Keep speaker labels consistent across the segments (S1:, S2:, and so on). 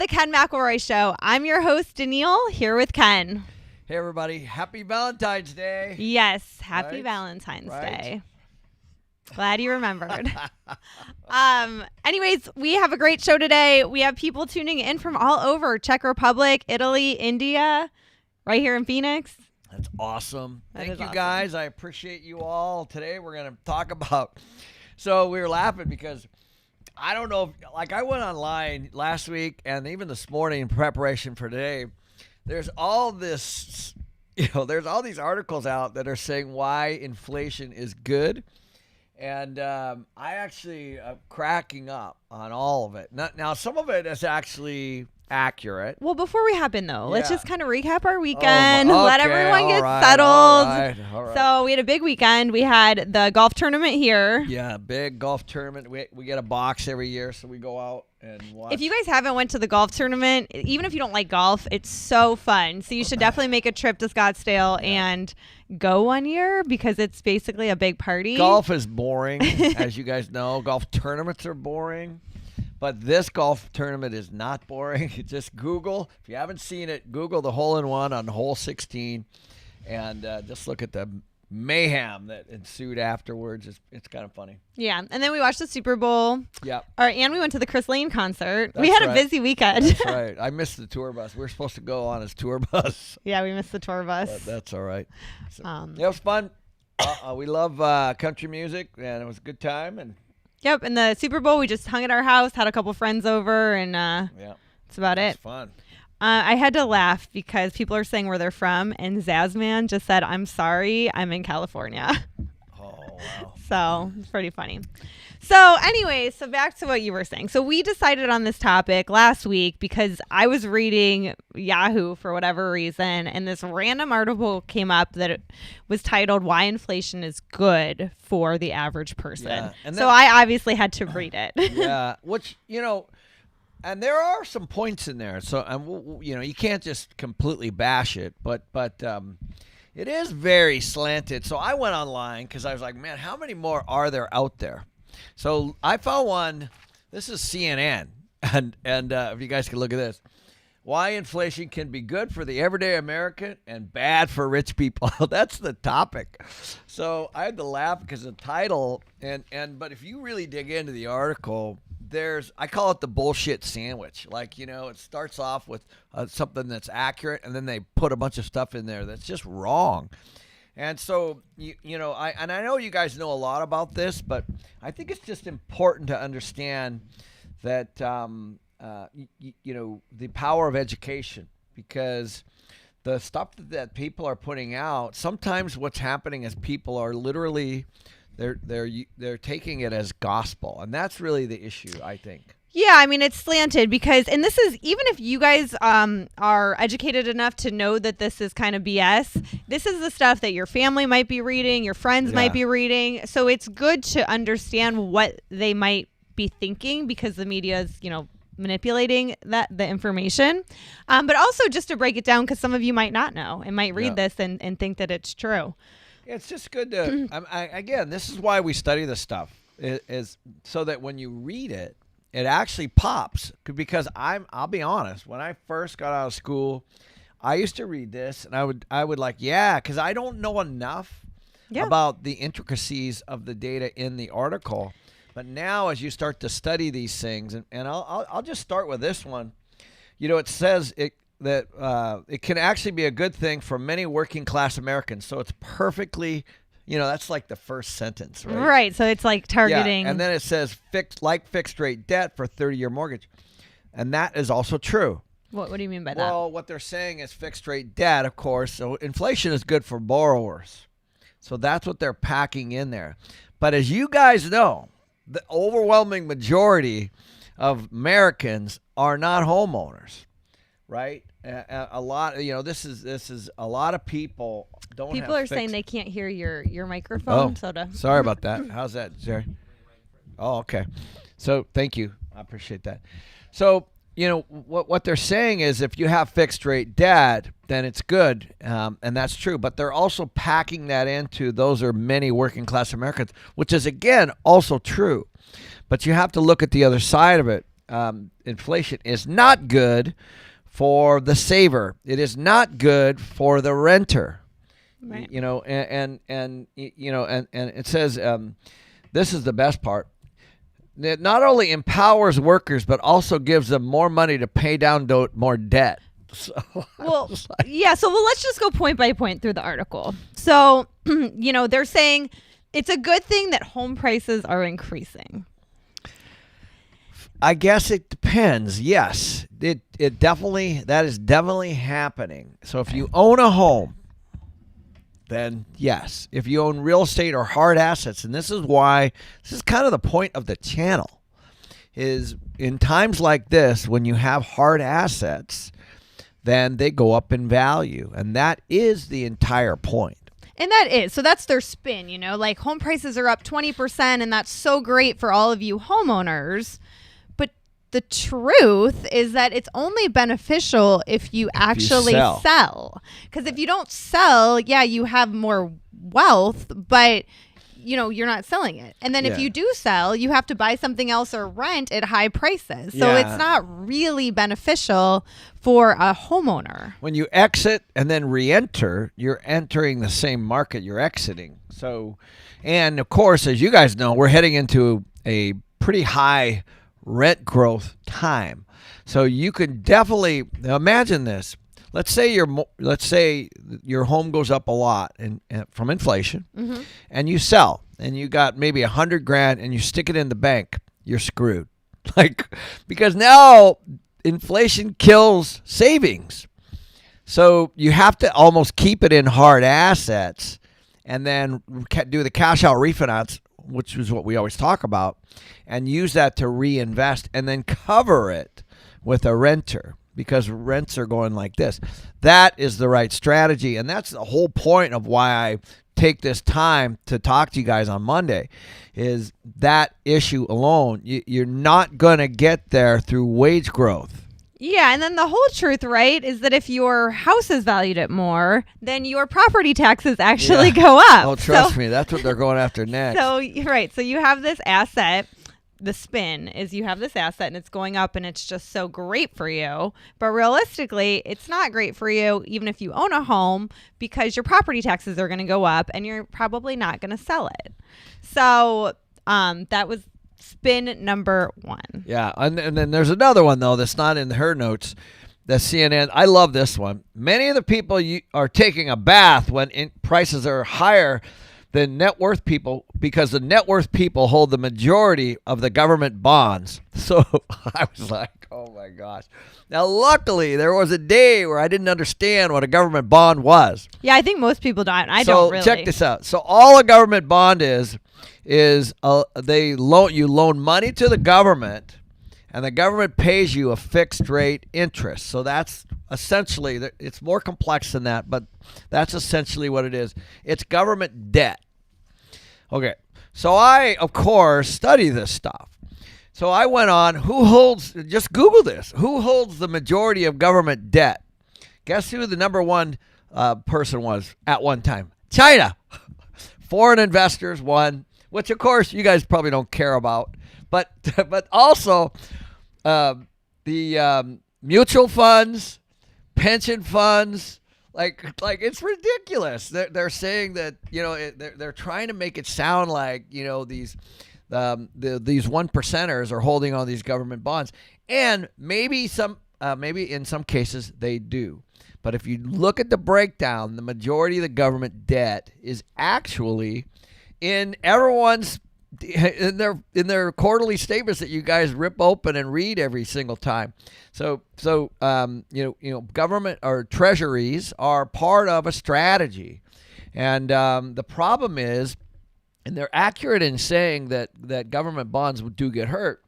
S1: The Ken McElroy Show. I'm your host, Danille, here with Ken.
S2: Hey, everybody. Happy Valentine's Day.
S1: Yes, happy Valentine's Day. Glad you remembered. Anyways, we have a great show today. We have people tuning in from all over, Czech Republic, Italy, India, right here in Phoenix.
S2: That's awesome. Thank you,
S1: awesome.
S2: guys. I appreciate you all. Today, we're going to talk about, so we were laughing because I don't know, I went online last week and even this morning in preparation for today, there's all this, there's all these articles out that are saying why inflation is good. And I actually am cracking up on all of it. Now, some of it is actually accurate.
S1: Well, before we hop in, though, let's
S2: Yeah.
S1: just kind of recap our weekend. Let
S2: Okay,
S1: everyone get
S2: all
S1: settled.
S2: All right.
S1: So we had a big weekend. We had the golf tournament here.
S2: Yeah, big golf tournament. We get a box every year, so we go out and watch.
S1: If you guys haven't went to the golf tournament, even if you don't like golf, it's so fun. So you should definitely make a trip to Scottsdale and go one year because it's basically a big party.
S2: Golf is boring, as you guys know. Golf tournaments are boring. But this golf tournament is not boring. Just Google. If you haven't seen it, Google the hole-in-one on hole 16 and just look at the mayhem that ensued afterwards. It's kind of funny.
S1: Yeah. And then we watched the Super Bowl.
S2: Yeah.
S1: All right, and we went to the Chris Lane concert. We
S2: That's
S1: had a
S2: right.
S1: busy weekend.
S2: That's right. I missed the tour bus. We were supposed to go on his tour bus.
S1: Yeah, we missed the tour bus.
S2: But that's all right. So,
S1: Um,
S2: it was fun. We love country music, and it was a good time. And
S1: Yep. And the Super Bowl, we just hung at our house, had a couple friends over, and
S2: yeah,
S1: that's about
S2: it was
S1: it.
S2: fun.
S1: I had to laugh because people are saying where they're from, and Zazman just said, "I'm sorry, I'm in California."
S2: Oh, wow.
S1: So it's pretty funny. So anyway, so back to what you were saying. So we decided on this topic last week because I was reading Yahoo for whatever reason, and this random article came up that it was titled "Why Inflation is Good for the Average Person."
S2: Yeah, and
S1: so
S2: then-
S1: I obviously had to read it.
S2: Yeah, which, and there are some points in there. So, and you can't just completely bash it, but it is very slanted. So I went online because I was like, man, how many more are there out there? So I found one. This is CNN, and if you guys can look at this, why inflation can be good for the everyday American and bad for rich people. That's the topic. So I had to laugh because the title, but if you really dig into the article, I call it the bullshit sandwich. It starts off with something that's accurate, and then they put a bunch of stuff in there that's just wrong. And so, I know you guys know a lot about this, but I think it's just important to understand that, the power of education, because the stuff that people are putting out, sometimes what's happening is people are literally, they're taking it as gospel. And that's really the issue, I think.
S1: Yeah, I mean, it's slanted because, and this is, even if you guys are educated enough to know that this is kind of BS, this is the stuff that your family might be reading, your friends might be reading. So it's good to understand what they might be thinking because the media is, manipulating the information. But also just to break it down because some of you might not know and might read this and think that it's true.
S2: It's just good to, again, this is why we study this stuff, is so that when you read it, it actually pops. Because I'll be honest, when I first got out of school, I used to read this and I would because I don't know enough about the intricacies of the data in the article. But now as you start to study these things, and I'll just start with this one. It says that it can actually be a good thing for many working class Americans. So it's perfectly, that's like the first sentence, right?
S1: Right. So it's like targeting.
S2: Yeah, and then it says fixed rate debt for 30-year mortgage. And that is also true.
S1: What do you mean by that?
S2: Well, what they're saying is fixed rate debt, of course. So inflation is good for borrowers. So that's what they're packing in there. But as you guys know, the overwhelming majority of Americans are not homeowners, right? A lot, this is a lot of people don't.
S1: People are saying they can't hear your microphone.
S2: Sorry about that. How's that, Jerry? Oh, okay. So thank you. I appreciate that. So what they're saying is if you have fixed rate debt, then it's good, and that's true. But they're also packing that into those are many working class Americans, which is again also true. But you have to look at the other side of it. inflation is not good for the saver. It is not good for the renter.
S1: Right.
S2: And it says this is the best part. It not only empowers workers but also gives them more money to pay down more debt. So,
S1: let's just go point by point through the article. So, they're saying it's a good thing that home prices are increasing.
S2: I guess it depends. Yes, that is definitely happening. So if you own a home, then yes. If you own real estate or hard assets, and this is kind of the point of the channel, is in times like this when you have hard assets, then they go up in value, and that is the entire point.
S1: And that's their spin, like home prices are up 20%, and that's so great for all of you homeowners. The truth is that it's only beneficial if you actually sell. Because if you don't sell, you have more wealth, but you're not selling it. And then if you do sell, you have to buy something else or rent at high prices. So it's not really beneficial for a homeowner.
S2: When you exit and then re-enter, you're entering the same market you're exiting. So, and of course, as you guys know, we're heading into a pretty high rent growth time. So you can definitely imagine this. Let's say your home goes up a lot from inflation, mm-hmm. and you sell, and you got maybe $100,000, and you stick it in the bank. You're screwed, because now inflation kills savings. So you have to almost keep it in hard assets, and then do the cash out refinance, which is what we always talk about, and use that to reinvest and then cover it with a renter, because rents are going like this. That is the right strategy, and that's the whole point of why I take this time to talk to you guys on Monday, is that issue alone. You're not going to get there through wage growth.
S1: Yeah, and then the whole truth, right, is that if your house is valued at more, then your property taxes actually go up.
S2: Oh, trust me, that's what they're going after next.
S1: So you have this asset. The spin is you have this asset and it's going up and it's just so great for you. But realistically, it's not great for you even if you own a home, because your property taxes are going to go up and you're probably not going to sell it. So that was spin number one.
S2: Yeah, and then there's another one, though, that's not in her notes. The CNN, I love this one. Many of the people are taking a bath when prices are higher than net worth people, because the net worth people hold the majority of the government bonds. So I was like, oh my gosh. Now, luckily, there was a day where I didn't understand what a government bond was.
S1: Yeah, I think most people don't. I don't really.
S2: So check this out. So all a government bond is you loan money to the government, and the government pays you a fixed rate interest. So that's essentially, it's more complex than that, but that's essentially what it is. It's government debt. Okay, so I, of course, study this stuff. So I went on, just Google this, who holds the majority of government debt? Guess who the number one person was at one time? China. Foreign investors won, which of course you guys probably don't care about. But also the mutual funds, pension funds, like it's ridiculous. They're saying that, they're trying to make it sound like, these one percenters are holding on these government bonds, and maybe in some cases they do. But if you look at the breakdown, the majority of the government debt is actually in their quarterly statements that you guys rip open and read every single time. So government or treasuries are part of a strategy, and the problem is, and they're accurate in saying that government bonds do get hurt.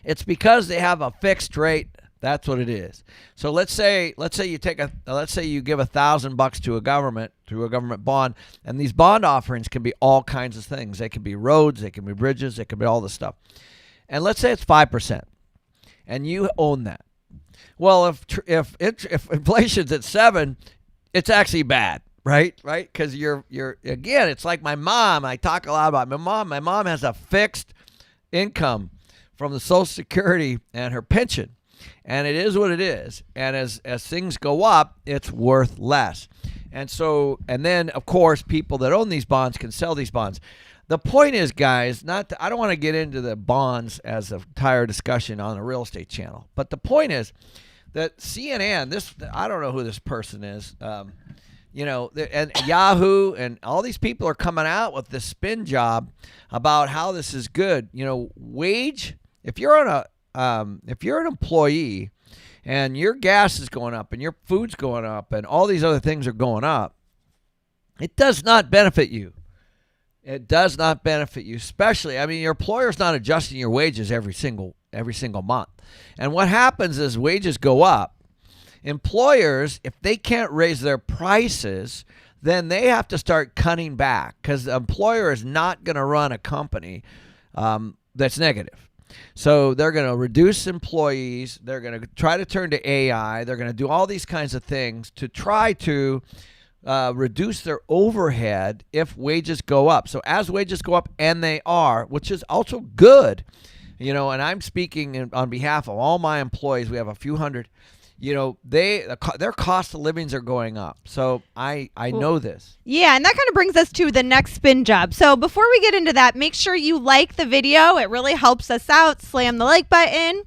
S2: It's because they have a fixed rate. That's what it is. So let's say you give $1,000 to a government through a government bond, and these bond offerings can be all kinds of things. They can be roads, they can be bridges, they can be all this stuff. And let's say it's 5%, and you own that. Well, if inflation's at 7%, it's actually bad, right? Because you're again, it's like my mom. I talk a lot about my mom. My mom has a fixed income from the Social Security and her pension. And it is what it is. And as things go up, it's worth less. And then, of course, people that own these bonds can sell these bonds. The point is, guys, I don't want to get into the bonds as an entire discussion on a real estate channel. But the point is that CNN, I don't know who this person is, and Yahoo and all these people are coming out with this spin job about how this is good. Wage, if you're an employee and your gas is going up and your food's going up and all these other things are going up, it does not benefit you. It does not benefit you, especially, your employer's not adjusting your wages every single month. And what happens is wages go up. Employers, if they can't raise their prices, then they have to start cutting back, because the employer is not going to run a company that's negative. So they're going to reduce employees. They're going to try to turn to AI. They're going to do all these kinds of things to try to reduce their overhead if wages go up. So as wages go up, and they are, which is also good, and I'm speaking on behalf of all my employees. We have a few hundred. Their cost of livings are going up. So I know this.
S1: Yeah, and that kind of brings us to the next spin job. So before we get into that, make sure you like the video. It really helps us out. Slam the like button.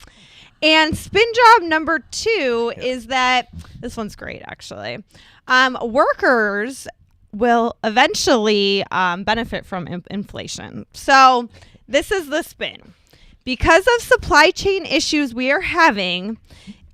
S1: And spin job number 2 is that, this one's great, actually. Workers will eventually benefit from inflation. So this is the spin. Because of supply chain issues we are having,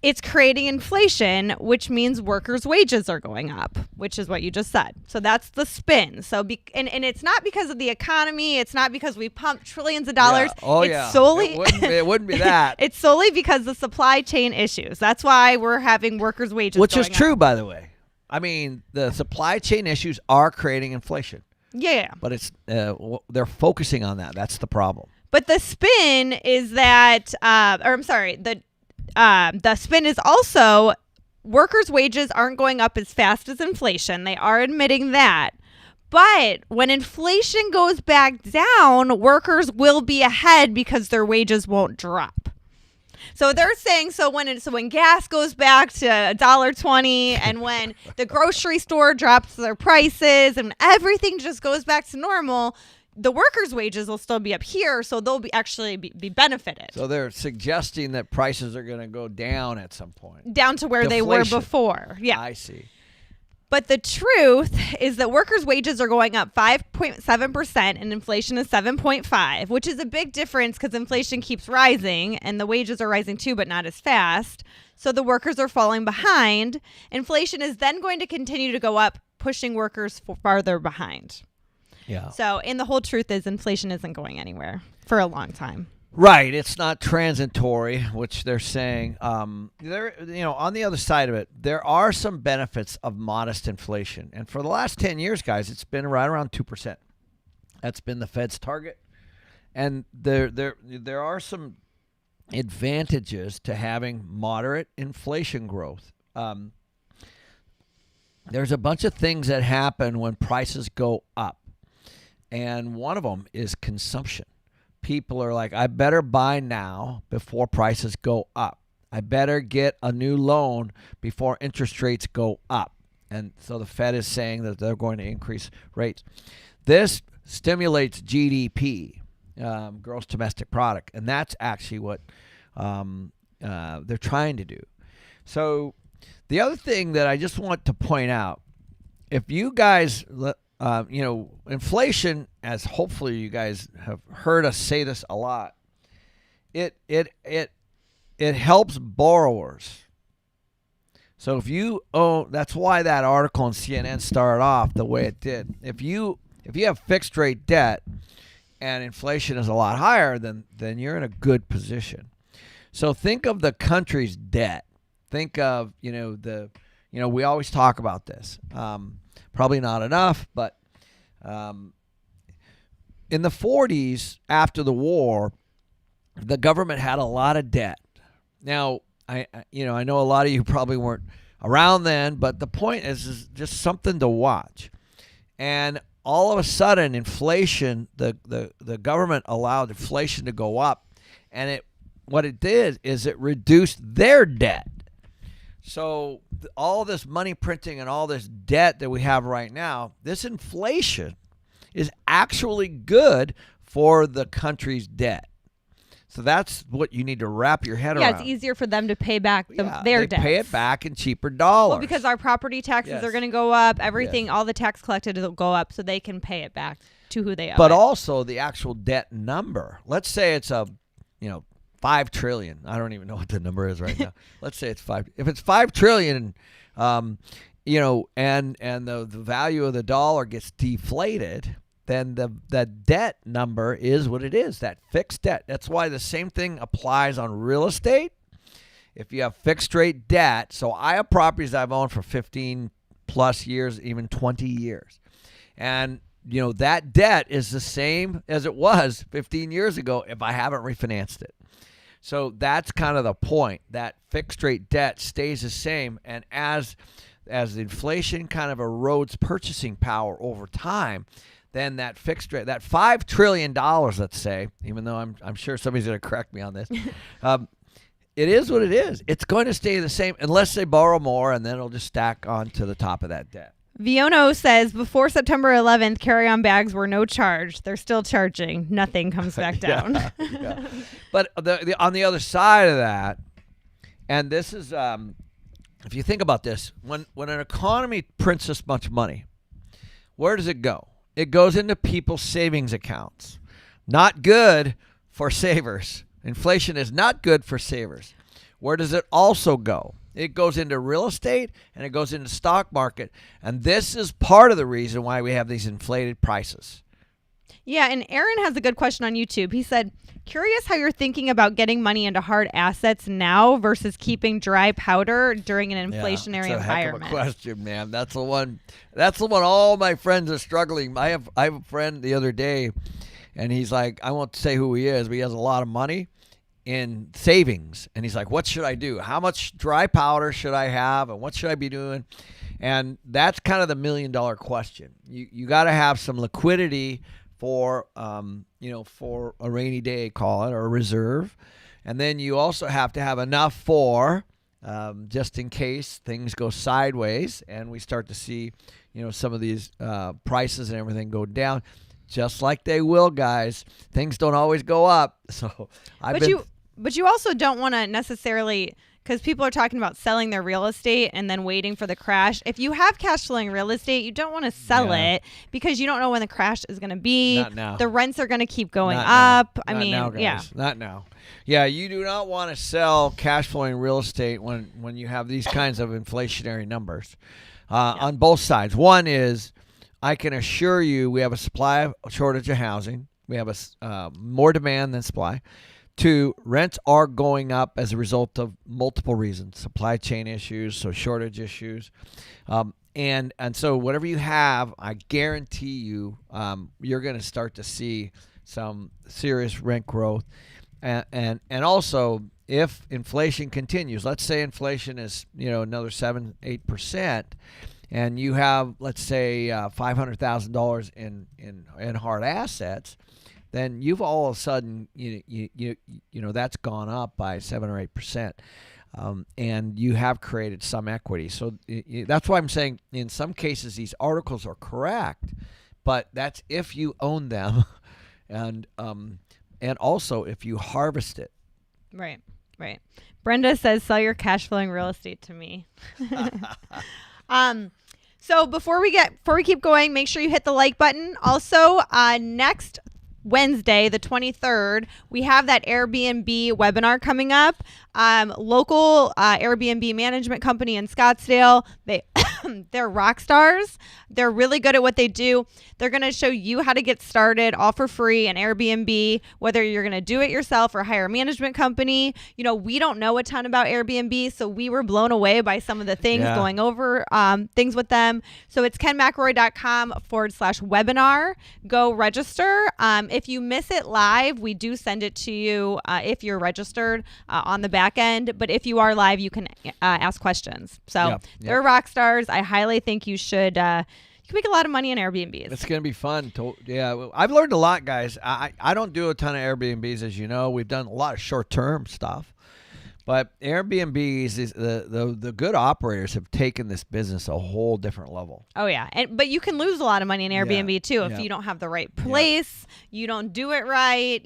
S1: it's creating inflation, which means workers' wages are going up, which is what you just said. So that's the spin. So and it's not because of the economy. It's not because we pumped trillions of dollars.
S2: Yeah. Oh,
S1: it's solely
S2: it wouldn't be that.
S1: It's solely because of supply chain issues. That's why we're having workers' wages
S2: which
S1: going
S2: is true,
S1: up.
S2: by the way. The supply chain issues are creating inflation.
S1: Yeah.
S2: But it's they're focusing on that. That's the problem.
S1: But the spin is that, the spin is also workers' wages aren't going up as fast as inflation. They are admitting that. But when inflation goes back down, workers will be ahead because their wages won't drop. So they're saying, when gas goes back to $1.20 and when the grocery store drops their prices and everything just goes back to normal, the workers' wages will still be up here, so they'll be benefited.
S2: So they're suggesting that prices are going to go down at some point.
S1: Down to where they were before. Yeah.
S2: I see.
S1: But the truth is that workers' wages are going up 5.7% and inflation is 7.5%, which is a big difference because inflation keeps rising and the wages are rising too, but not as fast. So the workers are falling behind. Inflation is then going to continue to go up, pushing workers farther behind.
S2: Yeah.
S1: So, and the whole truth is inflation isn't going anywhere for a long time.
S2: Right. It's not transitory, which they're saying. On the other side of it, there are some benefits of modest inflation. And for the last 10 years, guys, it's been right around 2%. That's been the Fed's target. And there are some advantages to having moderate inflation growth. There's a bunch of things that happen when prices go up. And one of them is consumption. People are like, I better buy now before prices go up. I better get a new loan before interest rates go up. And so the Fed is saying that they're going to increase rates. This stimulates GDP, gross domestic product. And that's actually what they're trying to do. So the other thing that I just want to point out, if you guys... inflation, as hopefully you guys have heard us say this a lot, it helps borrowers. So if you own, that's why that article on CNN started off the way it did. If you have fixed rate debt and inflation is a lot higher, then you're in a good position. So think of the country's debt. Think of, we always talk about this. Probably not enough, but in the 40s, after the war, the government had a lot of debt. Now, I know a lot of you probably weren't around then, but the point is just something to watch. And all of a sudden, inflation, the government allowed inflation to go up, and what it did is it reduced their debt. So all this money printing and all this debt that we have right now, this inflation is actually good for the country's debt. So that's what you need to wrap your head around.
S1: Yeah, it's easier for them to pay back their
S2: they
S1: debts.
S2: pay it back in cheaper dollars.
S1: Well, because our property taxes are going to go up, everything, all the tax collected will go up, so they can pay it back to who they owe.
S2: But
S1: it.
S2: also the actual debt number. Let's say it's $5 trillion. I don't even know what the number is right now. Let's say it's $5. If it's $5 trillion, and the value of the dollar gets deflated, then the debt number is what it is, that fixed debt. That's why the same thing applies on real estate. If you have fixed rate debt, so I have properties I've owned for 15 plus years, even 20 years. And, that debt is the same as it was 15 years ago if I haven't refinanced it. So that's kind of the point. That fixed rate debt stays the same. And as the inflation kind of erodes purchasing power over time, then that fixed rate, that $5 trillion, let's say, even though I'm sure somebody's going to correct me on this, it is what it is. It's going to stay the same unless they borrow more, and then it'll just stack on to the top of that debt.
S1: Viono says, before September 11th, carry-on bags were no charge. They're still charging. Nothing comes back down.
S2: Yeah. But on the other side of that, and this is, if you think about this, when an economy prints this much money, where does it go? It goes into people's savings accounts. Not good for savers. Inflation is not good for savers. Where does it also go? It goes into real estate and it goes into stock market. And this is part of the reason why we have these inflated prices.
S1: Yeah, and Aaron has a good question on YouTube. He said, curious how you're thinking about getting money into hard assets now versus keeping dry powder during an inflationary environment.
S2: Heck of a question, man. That's the one all my friends are struggling. I have a friend the other day, and he's like, I won't say who he is, but he has a lot of money in savings. And he's like, what should I do? How much dry powder should I have? And what should I be doing? And that's kind of the $1 million question. You got to have some liquidity for for a rainy day, call it, or a reserve. And then you also have to have enough for just in case things go sideways and we start to see, some of these prices and everything go down, just like they will, guys. Things don't always go up. So
S1: But you also don't want to necessarily, because people are talking about selling their real estate and then waiting for the crash. If you have cash flowing real estate, you don't want to sell it because you don't know when the crash is going to be.
S2: Not now.
S1: The rents are going to keep going up.
S2: Not now, guys. Not now. Yeah, you do not want to sell cash flowing real estate when you have these kinds of inflationary numbers on both sides. One is, I can assure you we have a shortage of housing. We have more demand than supply. 2, rents are going up as a result of multiple reasons, supply chain issues, so shortage issues. And so whatever you have, I guarantee you, you're going to start to see some serious rent growth. And also, if inflation continues, let's say inflation is, another 7-8%, and you have, let's say, $500,000 in hard assets, then you've all of a sudden, that's gone up by 7 or 8%, and you have created some equity. So that's why I'm saying in some cases these articles are correct, but that's if you own them, and also if you harvest it.
S1: Right. Brenda says, sell your cash flowing real estate to me. So before we keep going, make sure you hit the like button. Also, next Wednesday, the 23rd, we have that AirBNB webinar coming up. Local Airbnb management company in Scottsdale. They're rock stars. They're really good at what they do. They're going to show you how to get started all for free in Airbnb, whether you're going to do it yourself or hire a management company. We don't know a ton about Airbnb, so we were blown away by some of the things going over things with them. So it's kenmcroy.com/webinar. Go register. If you miss it live, we do send it to you if you're registered on the back end. But if you are live, you can ask questions. So they're rock stars. I highly think you should can make a lot of money in Airbnbs.
S2: It's going to be fun. I've learned a lot, guys. I don't do a ton of Airbnbs, as you know. We've done a lot of short-term stuff. But Airbnbs, is the good operators have taken this business a whole different level.
S1: Oh, yeah. But you can lose a lot of money in Airbnb, too, if you don't have the right place, you don't do it right.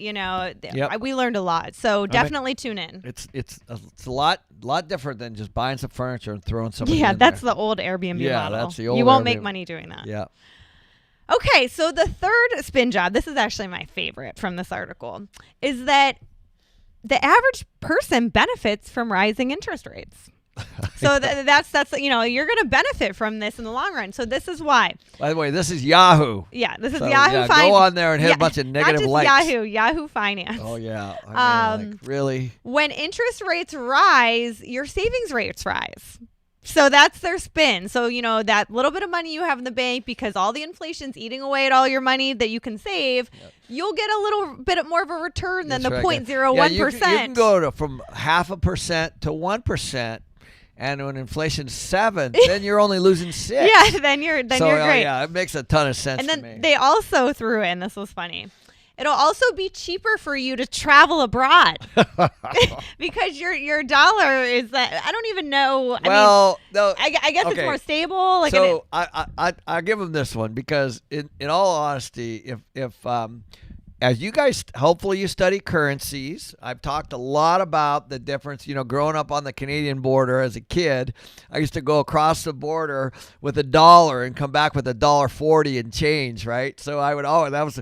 S1: We learned a lot. So definitely tune in.
S2: It's a lot different than just buying some furniture and throwing something in
S1: that's
S2: there.
S1: the old Airbnb model.
S2: Yeah, that's the old
S1: You won't
S2: Airbnb.
S1: make money doing that.
S2: Yeah.
S1: Okay, so the third spin job, this is actually my favorite from this article, is that the average person benefits from rising interest rates. So that's you're going to benefit from this in the long run. So this is why.
S2: By the way, this is Yahoo.
S1: Yeah, this is Yahoo Finance.
S2: Go on there and hit a bunch of negative
S1: not just
S2: likes.
S1: Yahoo Finance.
S2: Oh yeah. Really?
S1: When interest rates rise, your savings rates rise. So that's their spin. So, that little bit of money you have in the bank, because all the inflation's eating away at all your money that you can save, you'll get a little bit more of a return than the 0.01%.
S2: You can go from 0.5% to 1%. And when inflation's 7, then you're only losing 6.
S1: Yeah, then you're great.
S2: Yeah, it makes a ton of sense
S1: and
S2: to me.
S1: then they also threw in, this was funny, it'll also be cheaper for you to travel abroad because your dollar is I don't even know. I guess it's more stable.
S2: So I give them this one because in all honesty, if as you guys, hopefully you study currencies. I've talked a lot about the difference, growing up on the Canadian border as a kid. I used to go across the border with $1 and come back with $1.40 and change, right? So I would, that was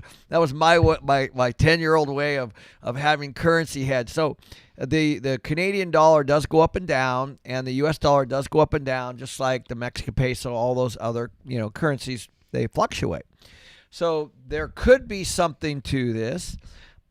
S2: my 10-year-old way of having currency hedge. So the Canadian dollar does go up and down, and the US dollar does go up and down, just like the Mexican peso, all those other, currencies, they fluctuate. So there could be something to this,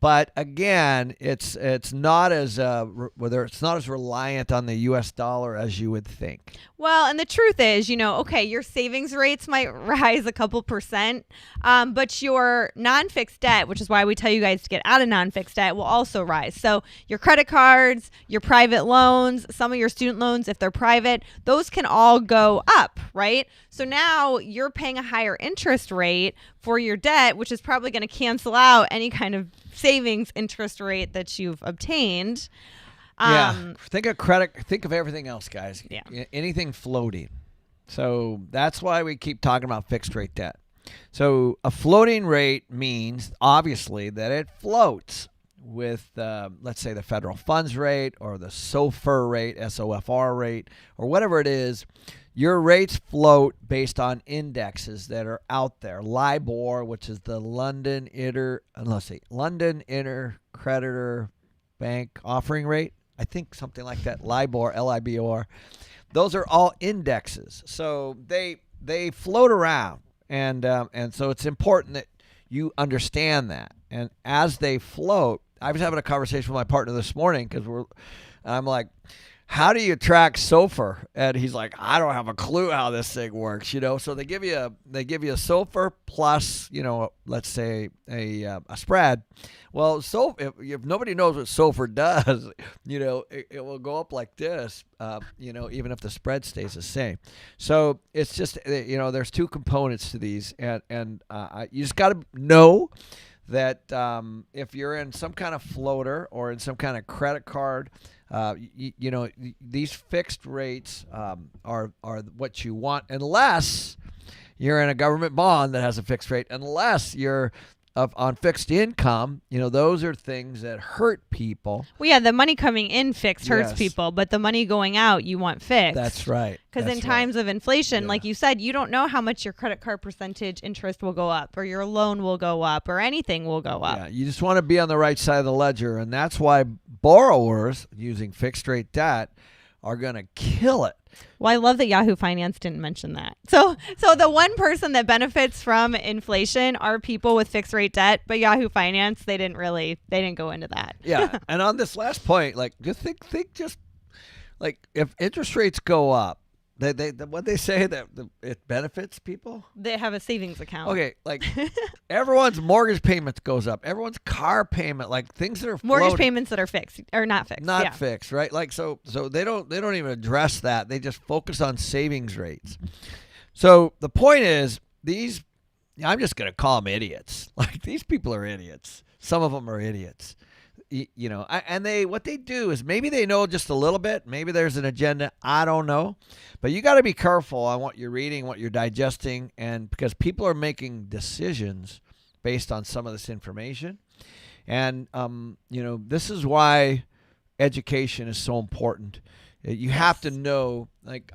S2: but again, it's not as reliant on the U.S. dollar as you would think.
S1: Well, and the truth is, your savings rates might rise a couple percent, but your non-fixed debt, which is why we tell you guys to get out of non-fixed debt, will also rise. So your credit cards, your private loans, some of your student loans, if they're private, those can all go up, right? So now you're paying a higher interest rate for your debt, which is probably going to cancel out any kind of savings interest rate that you've obtained.
S2: Think of credit. Think of everything else, guys.
S1: Yeah.
S2: Anything floating. So that's why we keep talking about fixed rate debt. So a floating rate means obviously that it floats with, let's say, the federal funds rate or the SOFR rate, SOFR rate, or whatever it is. Your rates float based on indexes that are out there. LIBOR, which is the London Intercreditor Bank Offering Rate. I think something like that. LIBOR, LIBOR. Those are all indexes. So they float around. And so it's important that you understand that. And as they float, I was having a conversation with my partner this morning because I'm like, how do you track SOFR? And he's like, I don't have a clue how this thing works, So they give you a SOFR plus, let's say a spread. Well, so if nobody knows what SOFR does, it will go up like this, even if the spread stays the same. So it's just, there's two components to these, and you just got to know that if you're in some kind of floater or in some kind of credit card, these fixed rates are what you want, unless you're in a government bond that has a fixed rate, unless you're on fixed income. Those are things that hurt people.
S1: Well, yeah, the money coming in fixed hurts people, but the money going out, you want fixed.
S2: That's right.
S1: Because in times of inflation, like you said, you don't know how much your credit card percentage interest will go up, or your loan will go up, or anything will go up.
S2: Yeah, you just want to be on the right side of the ledger, and that's why borrowers using fixed rate debt are going to kill it.
S1: Well, I love that Yahoo Finance didn't mention that. So the one person that benefits from inflation are people with fixed rate debt, but Yahoo Finance, they didn't go into that.
S2: Yeah. And on this last point, just think if interest rates go up, what they say that it benefits people?
S1: They have a savings account.
S2: Okay, everyone's mortgage payments goes up. Everyone's car payment, things that are
S1: mortgage payments that are fixed or not fixed.
S2: Not fixed, right? So they don't even address that. They just focus on savings rates. So the point is, these, I'm just going to call them idiots. Like, these people are idiots. Some of them are idiots. You know, and what they do is maybe they know just a little bit. Maybe there's an agenda. I don't know. But you got to be careful on what you're reading, what you're digesting, and because people are making decisions based on some of this information. And, you know, this is why education is so important. You have to know, like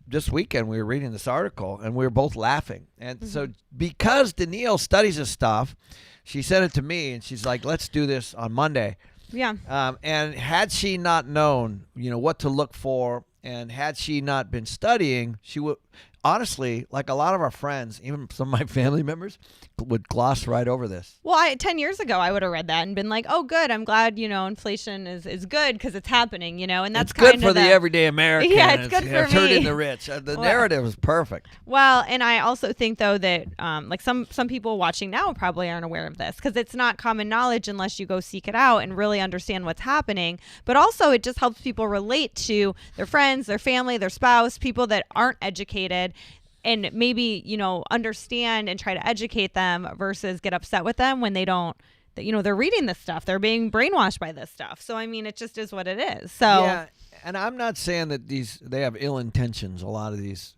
S2: this weekend we were reading this article and we were both laughing. And so because Danille studies this stuff, she sent it to me and she's like, let's do this on Monday.
S1: Yeah.
S2: And had she not known, you know, what to look for, and had she not been studying, she would, honestly, like a lot of our friends, even some of my family members, would gloss right over this.
S1: Well, 10 years ago, I would have read that and been like, oh, good. I'm glad, you know, inflation is good because it's happening, you know, and that's
S2: good for the everyday American.
S1: Yeah, it's good for me.
S2: Hurting the rich. The narrative is perfect.
S1: Well, and I also think, though, that like some people watching now probably aren't aware of this because it's not common knowledge unless you go seek it out and really understand what's happening. But also it just helps people relate to their friends, their family, their spouse, people that aren't educated, and maybe, you know, understand and try to educate them versus get upset with them when they don't, you know, they're reading this stuff. They're being brainwashed by this stuff. So, I mean, it just is what it is. So,
S2: yeah, and I'm not saying that they have ill intentions, a lot of these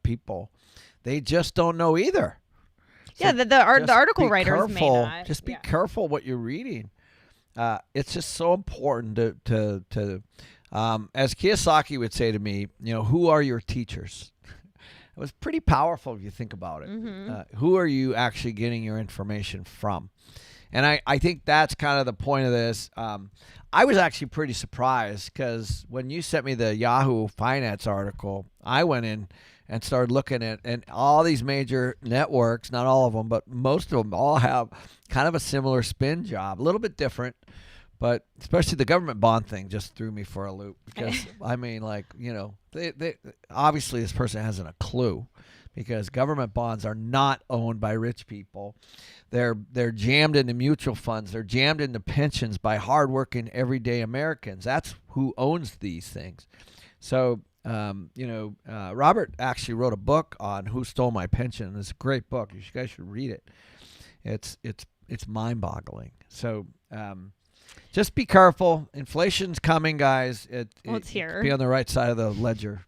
S2: people. They just don't know either. So
S1: yeah, the article writers may not.
S2: Just be careful what you're reading. It's just so important to as Kiyosaki would say to me, you know, who are your teachers? It was pretty powerful if you think about it. Who are you actually getting your information from? And I think that's kind of the point of this. I was actually pretty surprised because when you sent me the Yahoo Finance article, I went in and started looking at, and all these major networks, not all of them, but most of them all have kind of a similar spin job, a little bit different. But especially the government bond thing just threw me for a loop because, I mean, like, you know, they obviously this person hasn't a clue because government bonds are not owned by rich people. They're jammed into mutual funds. They're jammed into pensions by hardworking everyday Americans. That's who owns these things. So, you know, Robert actually wrote a book on Who Stole My Pension. It's a great book. You guys should read it. It's mind-boggling. So, just be careful. Inflation's coming, guys.
S1: It's here.
S2: Be on the right side of the ledger.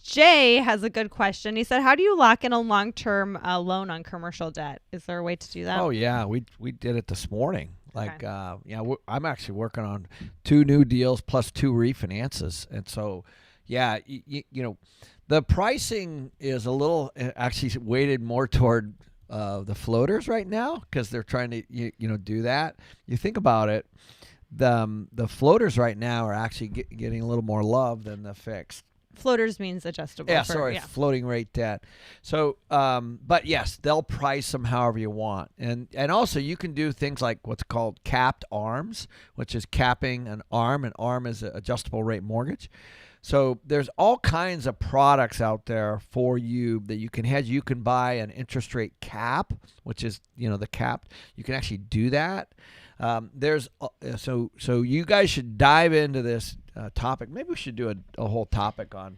S1: Jay has a good question. He said, how do you lock in a long-term loan on commercial debt? Is there a way to do that?
S2: Oh, yeah. We did it this morning. Like, yeah, I'm actually working on 2 new deals plus 2 refinances. And so, yeah, you know, the pricing is a little actually weighted more toward the floaters right now because they're trying to you know do that. You think about it, the floaters right now are actually getting a little more love than the fixed.
S1: Floaters means adjustable.
S2: Yeah, floating rate debt. So, but yes, they'll price them however you want, and also you can do things like what's called capped ARMs, which is capping an ARM. An ARM is an adjustable rate mortgage. So there's all kinds of products out there for you that you can hedge. You can buy an interest rate cap, which is, you know, the cap. You can actually do that. There's so you guys should dive into this topic. Maybe we should do a whole topic on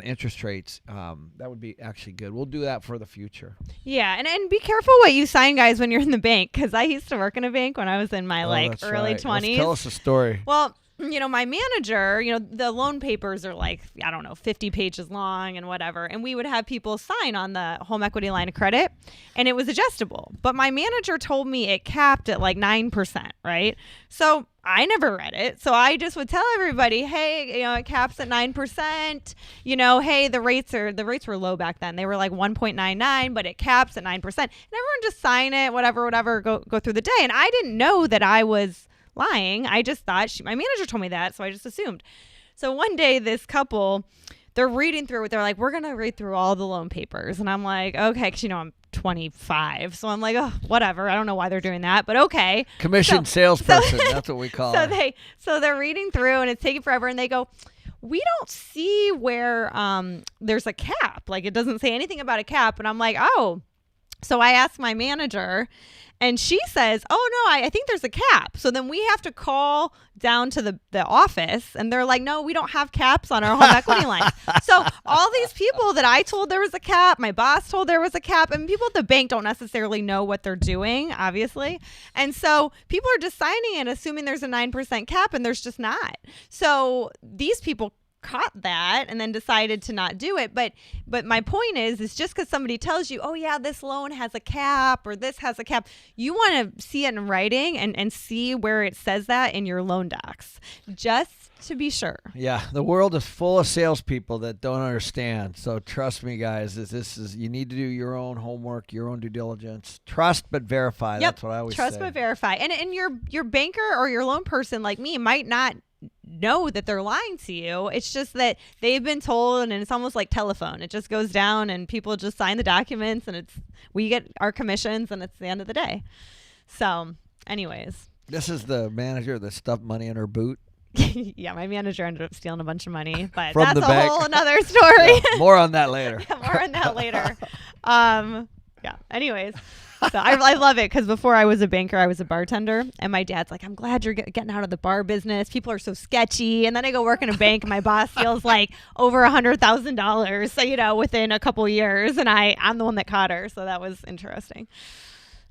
S2: interest rates. That would be actually good. We'll do that for the future.
S1: Yeah, and be careful what you sign, guys, when you're in the bank, because I used to work in a bank when I was in my early 20s.
S2: Let's tell us a story.
S1: Well, you know, my manager, you know, the loan papers are like, I don't know, 50 pages long and whatever. And we would have people sign on the home equity line of credit and it was adjustable. But my manager told me it capped at like 9%, right? So I never read it. So I just would tell everybody, hey, you know, it caps at 9%. You know, hey, the rates were low back then. They were like 1.99, but it caps at 9%. And everyone just sign it, whatever, go through the day. And I didn't know that I was lying. I just thought my manager told me that, so I just assumed. So one day this couple, they're reading through it. They're like, we're going to read through all the loan papers. And I'm like, okay, because, you know, I'm 25. So I'm like, oh, whatever. I don't know why they're doing that, but okay.
S2: Commissioned salesperson. That's what we call it.
S1: So they're reading through and it's taking forever. And they go, we don't see where there's a cap. Like, it doesn't say anything about a cap. And I'm like, oh. So I asked my manager, and she says, oh, no, I think there's a cap. So then we have to call down to the office, and they're like, no, we don't have caps on our home equity line. So all these people that I told there was a cap, my boss told there was a cap, and people at the bank don't necessarily know what they're doing, obviously. And so people are just signing it assuming there's a 9% cap, and there's just not. So these people caught that and then decided to not do it. But my point is just because somebody tells you, oh yeah, this loan has a cap or this has a cap, you want to see it in writing and see where it says that in your loan docs, just to be sure.
S2: Yeah, the world is full of salespeople that don't understand. So trust me, guys, this is you need to do your own homework, your own due diligence. Trust but verify.
S1: Yep.
S2: That's what I always
S1: Trust
S2: say.
S1: but verify. And your banker or your loan person like me might not know that they're lying to you. It's just that they've been told, and it's almost like telephone. It just goes down and people just sign the documents, and we get our commissions, and it's the end of the day. So anyways,
S2: this is the manager that stuffed money in her boot.
S1: Yeah, my manager ended up stealing a bunch of money, but
S2: From
S1: that's
S2: the
S1: a
S2: bank.
S1: whole another story.
S2: Yeah, more on that later.
S1: Yeah, more on that later. Yeah, anyways. So I love it because before I was a banker, I was a bartender, and my dad's like, I'm glad you're getting out of the bar business. People are so sketchy. And then I go work in a bank, and my boss feels like over $100,000, so, within a couple years, and I'm the one that caught her. So that was interesting.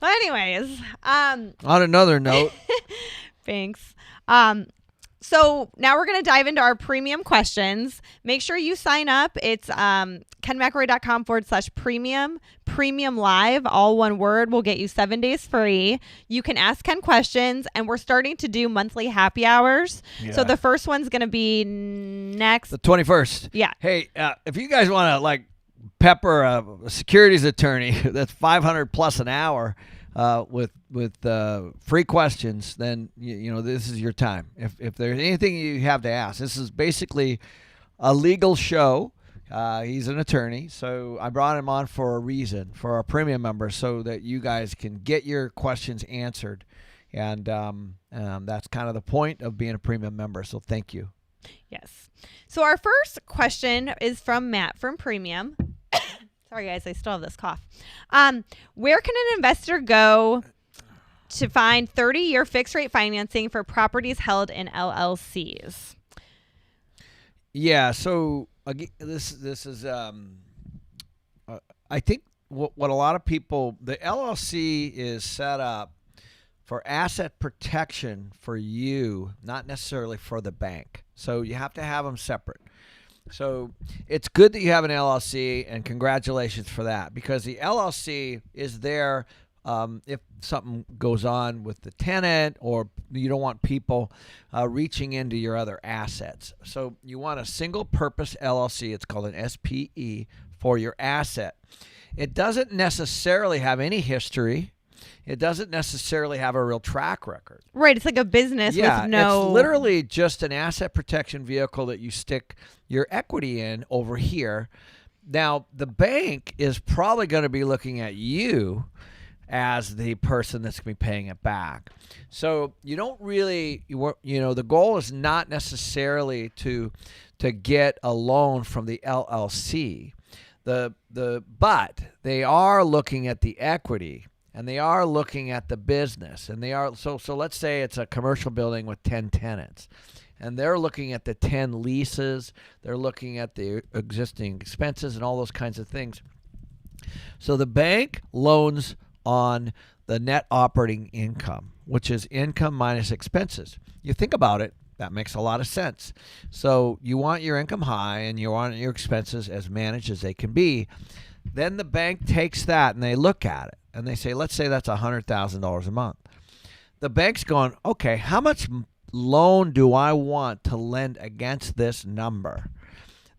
S1: But anyways.
S2: On another note.
S1: Thanks. So now we're going to dive into our premium questions. Make sure you sign up. It's kenmcelroy.com/premium. Premium Live, all one word, will get you 7 days free. You can ask Ken questions, and we're starting to do monthly happy hours. Yeah. So the first one's going to be next.
S2: The 21st.
S1: Yeah.
S2: Hey, if you guys want to pepper a securities attorney that's $500 plus an hour, with free questions, then this is your time. If there's anything you have to ask, this is basically a legal show. He's an attorney, so I brought him on for a reason, for our premium members, so that you guys can get your questions answered, and that's kind of the point of being a premium member. So thank you.
S1: Yes. So our first question is from Matt from Premium. Sorry, guys, I still have this cough. Where can an investor go to find 30-year fixed-rate financing for properties held in LLCs?
S2: Yeah, so this is I think what a lot of people, the LLC is set up for asset protection for you, not necessarily for the bank. So you have to have them separate. So it's good that you have an LLC, and congratulations for that, because the LLC is there if something goes on with the tenant, or you don't want people reaching into your other assets. So you want a single purpose LLC. It's called an SPE for your asset. It doesn't necessarily have any history. It doesn't necessarily have a real track record.
S1: Right. It's like a business with no...
S2: It's literally just an asset protection vehicle that you stick your equity in over here. Now, the bank is probably going to be looking at you as the person that's going to be paying it back. So you don't really, the goal is not necessarily to get a loan from the LLC. But they are looking at the equity. And they are looking at the business, and they are so let's say it's a commercial building with 10 tenants, and they're looking at the 10 leases, they're looking at the existing expenses and all those kinds of things. So the bank loans on the net operating income, which is income minus expenses. You think about it, that makes a lot of sense. So you want your income high and you want your expenses as managed as they can be. Then the bank takes that and they look at it. And they say, let's say that's $100,000 a month. The bank's going, okay, how much loan do I want to lend against this number?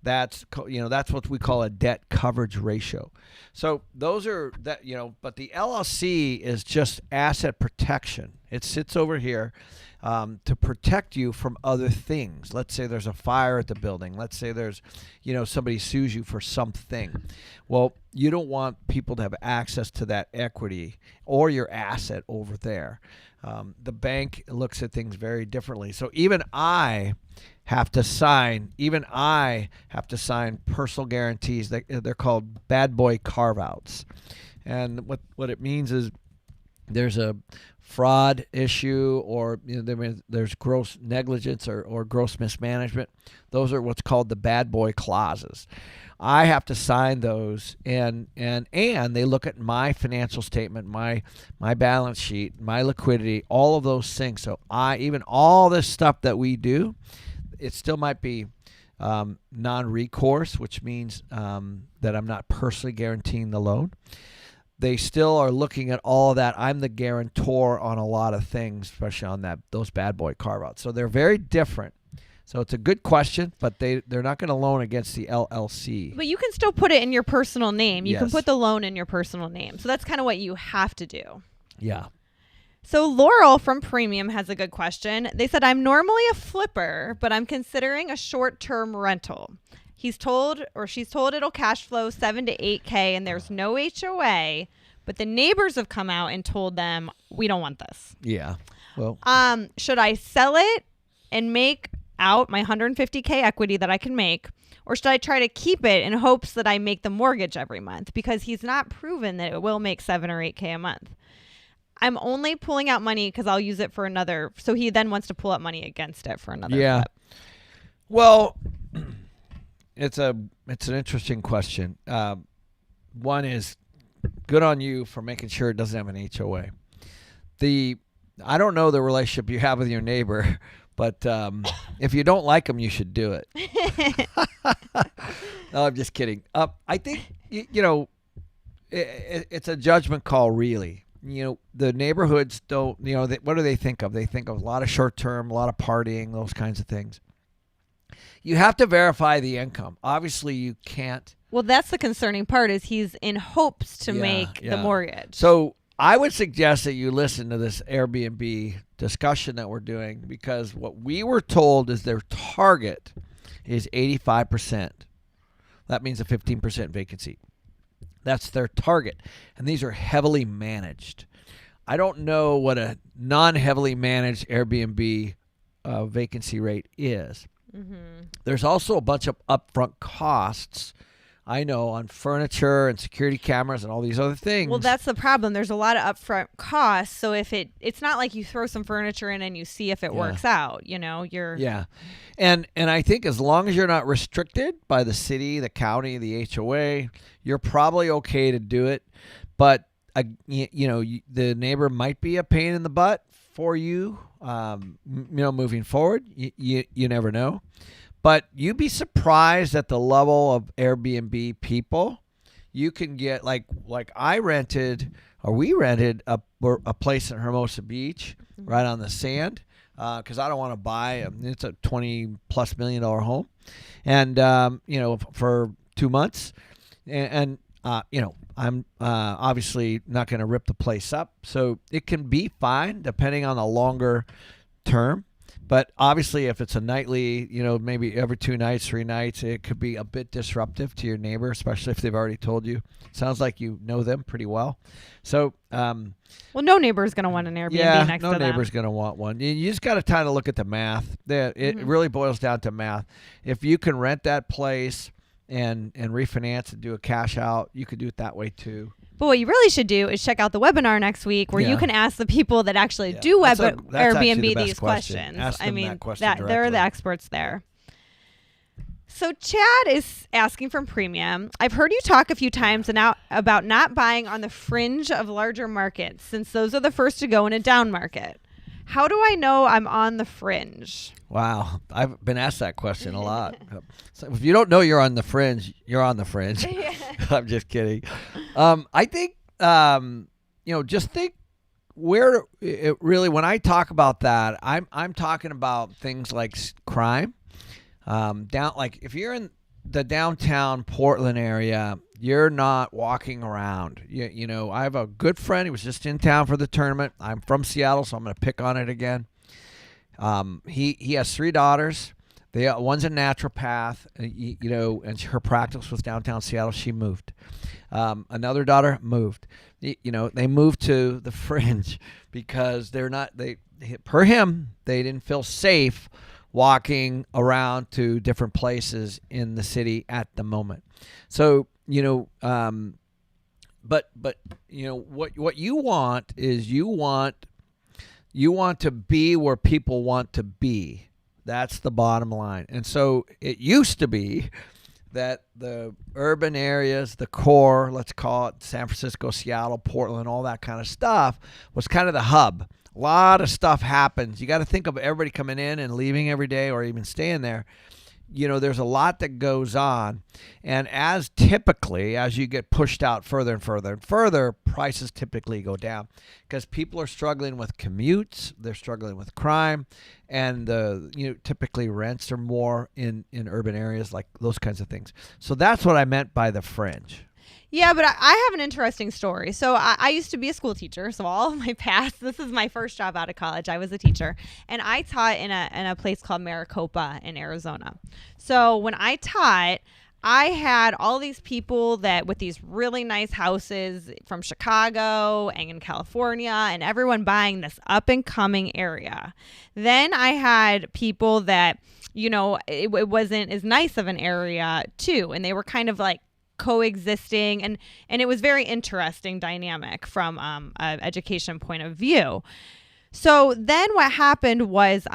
S2: That's what we call a debt coverage ratio. So those are that, but the LLC is just asset protection. It sits over here to protect you from other things. Let's say there's a fire at the building. Let's say there's, somebody sues you for something. Well, you don't want people to have access to that equity or your asset over there. The bank looks at things very differently. So even I have to sign personal guarantees. They're called bad boy carve-outs. And what it means is there's a fraud issue, or there's gross negligence or gross mismanagement. Those are what's called the bad boy clauses. I have to sign those, and they look at my financial statement, my balance sheet, my liquidity, all of those things. So even all this stuff that we do, it still might be non-recourse, which means that I'm not personally guaranteeing the loan. They still are looking at all of that. I'm the guarantor on a lot of things, especially on those bad boy carve-outs. So they're very different. So it's a good question, but they're not going to loan against the LLC.
S1: But you can still put it in your personal name. You can
S2: Yes.
S1: put the loan in your personal name. So that's kind of what you have to do.
S2: Yeah.
S1: So Laurel from Premium has a good question. They said, I'm normally a flipper, but I'm considering a short-term rental. She's told it'll cash flow $7,000 to $8,000 and there's no HOA, but the neighbors have come out and told them, we don't want this.
S2: Yeah. Well,
S1: should I sell it and make out my $150,000 equity that I can make, or should I try to keep it in hopes that I make the mortgage every month? Because he's not proven that it will make $7,000 or $8,000 a month. I'm only pulling out money because I'll use it for another. So he then wants to pull out money against it for another.
S2: yeah.
S1: flip.
S2: Well, it's an interesting question. One is good on you for making sure it doesn't have an HOA. I don't know the relationship you have with your neighbor, but if you don't like them, you should do it. No, I'm just kidding. I think it's a judgment call, really. The neighborhoods don't. What do they think of? They think of a lot of short term, a lot of partying, those kinds of things. You have to verify the income. Obviously, you can't.
S1: Well, that's the concerning part, is he's in hopes to make the mortgage.
S2: So I would suggest that you listen to this Airbnb discussion that we're doing, because what we were told is their target is 85%. That means a 15% vacancy. That's their target. And these are heavily managed. I don't know what a non-heavily managed Airbnb vacancy rate is. Mm-hmm. There's also a bunch of upfront costs, I know, on furniture and security cameras and all these other things.
S1: Well, that's the problem. There's a lot of upfront costs. So if it's not like you throw some furniture in and you see if it works out, you're.
S2: Yeah. And I think as long as you're not restricted by the city, the county, the HOA, you're probably okay to do it. But, the neighbor might be a pain in the butt for you, moving forward. You never know. But you'd be surprised at the level of Airbnb people. You can get we rented a place in Hermosa Beach, right on the sand, because I don't want to buy it's a $20+ million home, and for 2 months, and I'm obviously not going to rip the place up, so it can be fine depending on the longer term. But obviously, if it's a nightly, maybe every 2 nights, 3 nights, it could be a bit disruptive to your neighbor, especially if they've already told you. Sounds like you know them pretty well. So,
S1: well, no neighbor is going to want an Airbnb next to them.
S2: No neighbor's going to want one. You just got to kind of look at the math. It really boils down to math. If you can rent that place and refinance and do a cash out, you could do it that way too.
S1: But what you really should do is check out the webinar next week, where you can ask the people that actually do Airbnb these questions.
S2: Ask them that question
S1: they're the experts there. So Chad is asking from Premium. I've heard you talk a few times about not buying on the fringe of larger markets, since those are the first to go in a down market. How do I know I'm on the fringe?
S2: Wow. I've been asked that question a lot. So if you don't know you're on the fringe, you're on the fringe. I'm just kidding. I think, just think where it really, when I talk about that, I'm talking about things like crime. If you're in the downtown Portland area, you're not walking around. I have a good friend. He was just in town for the tournament. I'm from Seattle, so I'm going to pick on it again. He has 3 daughters. One's a naturopath, and her practice was downtown Seattle. She moved. Another daughter moved. They moved to the fringe because per him, they didn't feel safe walking around to different places in the city at the moment. So, but what you want is you want to be where people want to be. That's the bottom line. And so it used to be that the urban areas, the core, let's call it San Francisco, Seattle, Portland, all that kind of stuff, was kind of the hub. A lot of stuff happens. You got to think of everybody coming in and leaving every day or even staying there. There's a lot that goes on. And as you get pushed out further and further and further, prices typically go down because people are struggling with commutes, they're struggling with crime, and typically rents are more in urban areas, like those kinds of things. So that's what I meant by the fringe.
S1: Yeah, but I have an interesting story. So I used to be a school teacher. So all of my past, this is my first job out of college. I was a teacher, and I taught in a place called Maricopa in Arizona. So when I taught, I had all these people that with these really nice houses from Chicago and in California, and everyone buying this up and coming area. Then I had people that, it wasn't as nice of an area too, and they were kind of like coexisting, and it was very interesting dynamic from an education point of view. So then what happened was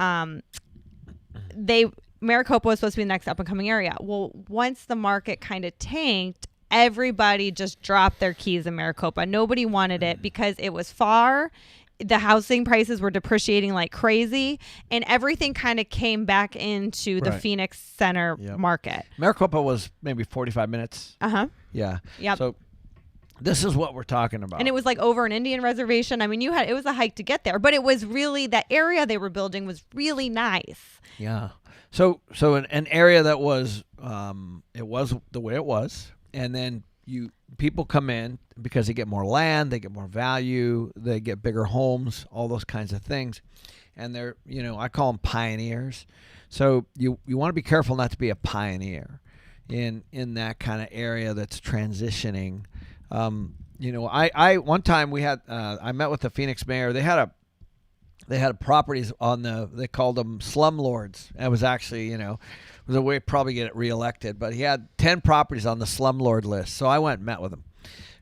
S1: Maricopa was supposed to be the next up and coming area. Well, once the market kind of tanked, everybody just dropped their keys in Maricopa. Nobody wanted it because it was far. The housing prices were depreciating like crazy, and everything kind of came back into the Phoenix Center market.
S2: Maricopa was maybe 45 minutes. Yeah.
S1: Yep.
S2: So this is what we're talking about.
S1: And it was like over an Indian reservation. I mean, it was a hike to get there, but it was really, that area they were building was really nice.
S2: Yeah. So an area that was, it was the way it was, and then people come in because they get more land, they get more value, they get bigger homes, all those kinds of things. And they're, I call them pioneers. So you want to be careful not to be a pioneer in that kind of area that's transitioning. I one time we had, I met with the Phoenix mayor. They had properties they called them slumlords. It was actually, was a way to probably get it reelected, but he had 10 properties on the slumlord list. So I went and met with him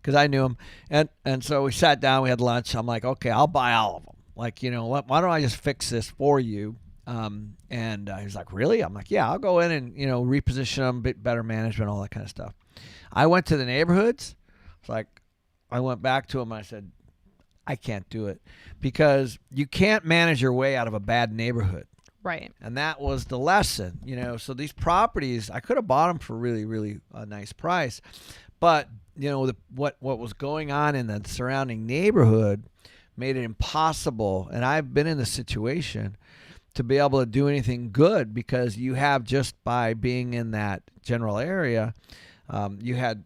S2: because I knew him. And so we sat down, we had lunch. I'm like, okay, I'll buy all of them. Like, why don't I just fix this for you? And he's like, really? I'm like, yeah, I'll go in and, reposition them, bit better management, all that kind of stuff. I went to the neighborhoods. It's like, I went back to him and I said, I can't do it because you can't manage your way out of a bad neighborhood.
S1: Right. And
S2: that was the lesson, so these properties, I could have bought them for really, really a nice price, but what was going on in the surrounding neighborhood made it impossible. And I've been in the situation to be able to do anything good because you have, just by being in that general area, you had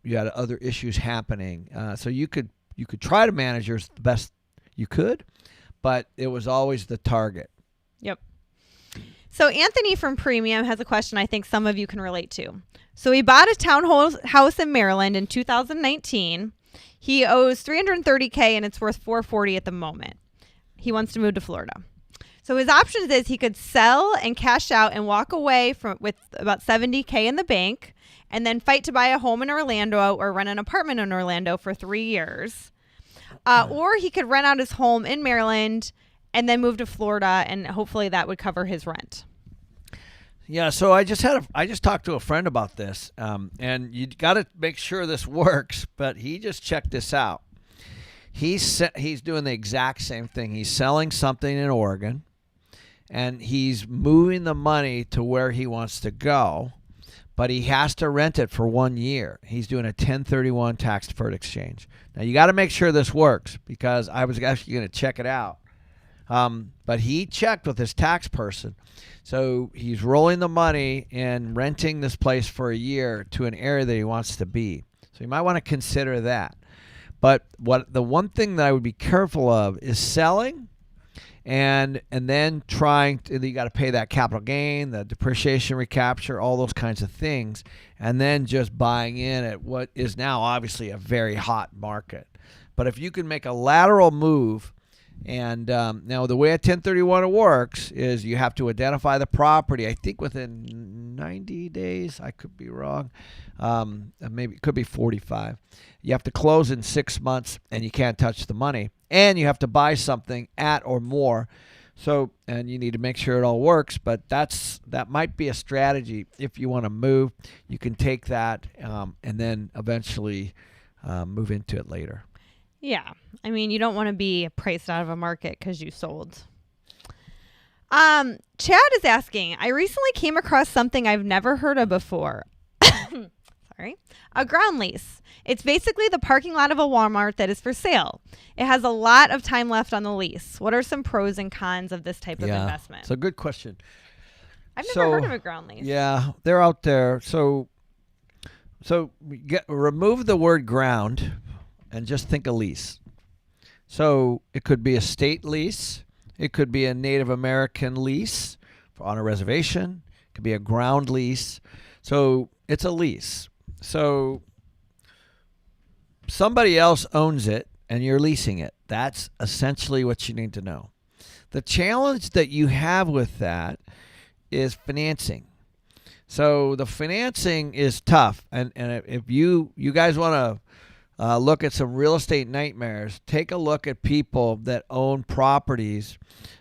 S2: other issues happening. So you could try to manage yours the best you could, but it was always the target.
S1: Yep. So Anthony from Premium has a question I think some of you can relate to. So he bought a townhouse in Maryland in 2019. He owes $330K and it's worth $440 at the moment. He wants to move to Florida. So his options is he could sell and cash out and walk away with about $70K in the bank, and then fight to buy a home in Orlando or rent an apartment in Orlando for 3 years. Or he could rent out his home in Maryland and then move to Florida, and hopefully that would cover his rent.
S2: Yeah, so I just talked to a friend about this, and you got to make sure this works. But he just checked this out. He's doing the exact same thing. He's selling something in Oregon, and he's moving the money to where he wants to go, but he has to rent it for 1 year. He's doing a 1031 tax-deferred exchange. Now, you got to make sure this works because I was actually going to check it out. But he checked with his tax person. So he's rolling the money and renting this place for a year to an area that he wants to be. So you might want to consider that. But the one thing that I would be careful of is selling and then you got to pay that capital gain, the depreciation recapture, all those kinds of things, and then just buying in at what is now obviously a very hot market. But if you can make a lateral move And now the way a 1031 works is you have to identify the property, I think within 90 days. I could be wrong. Maybe it could be 45. You have to close in 6 months, and you can't touch the money. And you have to buy something at or more. So, and you need to make sure it all works, but that might be a strategy if you want to move. You can take that and then eventually move into it later.
S1: Yeah. I mean, you don't want to be priced out of a market because you sold. Chad is asking, I recently came across something I've never heard of before. Sorry. A ground lease. It's basically the parking lot of a Walmart that is for sale. It has a lot of time left on the lease. What are some pros and cons of this type of investment?
S2: It's a good question.
S1: I've never heard of a ground lease.
S2: Yeah, they're out there. So remove the word ground and just think a lease. So it could be a state lease. It could be a Native American lease on a reservation. It could be a ground lease. So it's a lease. So somebody else owns it and you're leasing it. That's essentially what you need to know. The challenge that you have with that is financing. So the financing is tough. And if you guys want to look at some real estate nightmares, take a look at people that own properties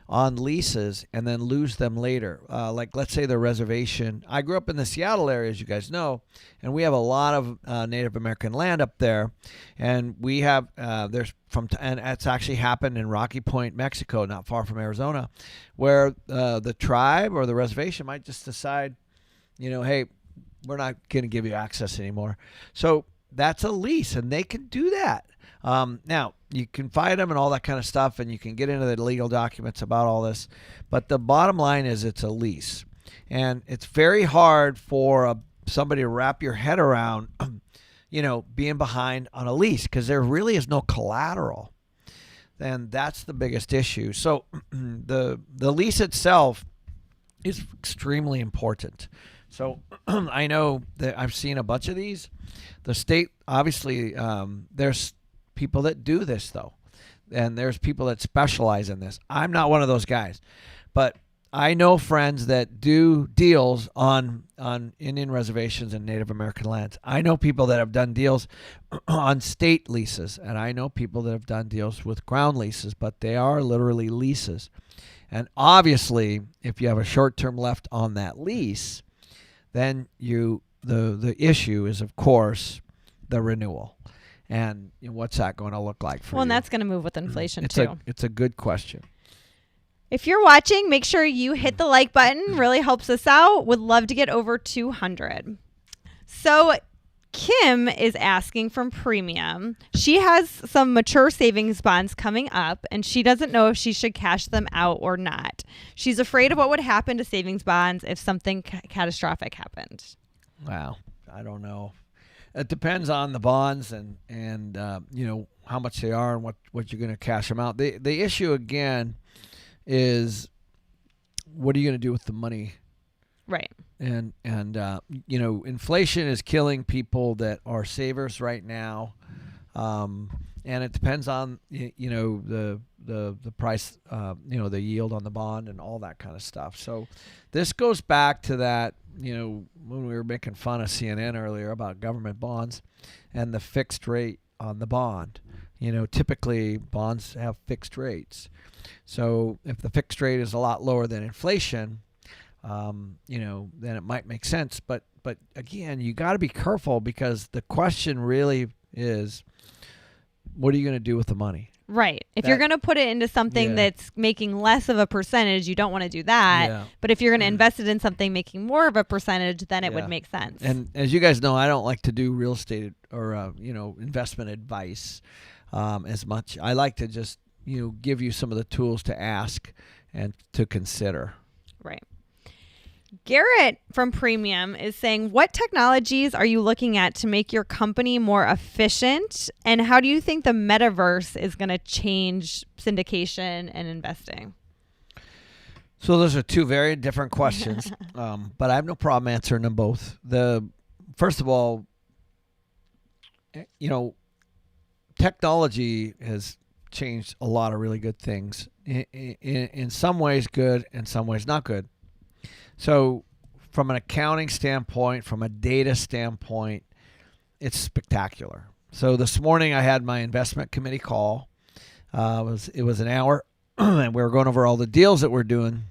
S2: on leases and then lose them later. Like let's say the reservation. I grew up in the Seattle area, as you guys know, and we have a lot of Native American land up there. And we have, and it's actually happened in Rocky Point, Mexico, not far from Arizona, where the tribe or the reservation might just decide, hey, we're not going to give you access anymore. So that's a lease, and they can do that. Now, you can fight them and all that kind of stuff, and you can get into the legal documents about all this. But the bottom line is it's a lease. And it's very hard for somebody to wrap your head around, being behind on a lease because there really is no collateral. And that's the biggest issue. So the lease itself is extremely important. So I know that I've seen a bunch of these. The state, obviously, there's people that do this, though. And there's people that specialize in this. I'm not one of those guys. But I know friends that do deals on Indian reservations and Native American lands. I know people that have done deals on state leases. And I know people that have done deals with ground leases. But they are literally leases. And obviously, if you have a short-term left on that lease, then the issue is, of course, the renewal. And what's that going to look like for you?
S1: Well, and that's going to move with inflation, too.
S2: It's a good question.
S1: If you're watching, make sure you hit the like button. Really helps us out. Would love to get over 200. So Kim is asking from Premium. She has some mature savings bonds coming up, and she doesn't know if she should cash them out or not. She's afraid of what would happen to savings bonds if something catastrophic happened.
S2: Wow. I don't know. It depends on the bonds and how much they are and what you're going to cash them out. The issue, again, is what are you going to do with the money?
S1: Right.
S2: And inflation is killing people that are savers right now, and it depends on the price, the yield on the bond and all that kind of stuff. So this goes back to that when we were making fun of CNN earlier about government bonds and the fixed rate on the bond. Typically bonds have fixed rates. So if the fixed rate is a lot lower than inflation, then it might make sense. But again, you got to be careful because the question really is, what are you going to do with the money?
S1: Right. If you're going to put it into something that's making less of a percentage, you don't want to do that. Yeah. But if you're going to invest it in something making more of a percentage, then it would make sense.
S2: And as you guys know, I don't like to do real estate or investment advice as much. I like to just give you some of the tools to ask and to consider.
S1: Right. Garrett from Premium is saying, what technologies are you looking at to make your company more efficient? And how do you think the Metaverse is going to change syndication and investing?
S2: So those are two very different questions, but I have no problem answering them both. First of all, technology has changed a lot of really good things. In some ways good, in some ways not good. So from an accounting standpoint, from a data standpoint, it's spectacular. So this morning I had my investment committee call. It was an hour, and we were going over all the deals that we're doing.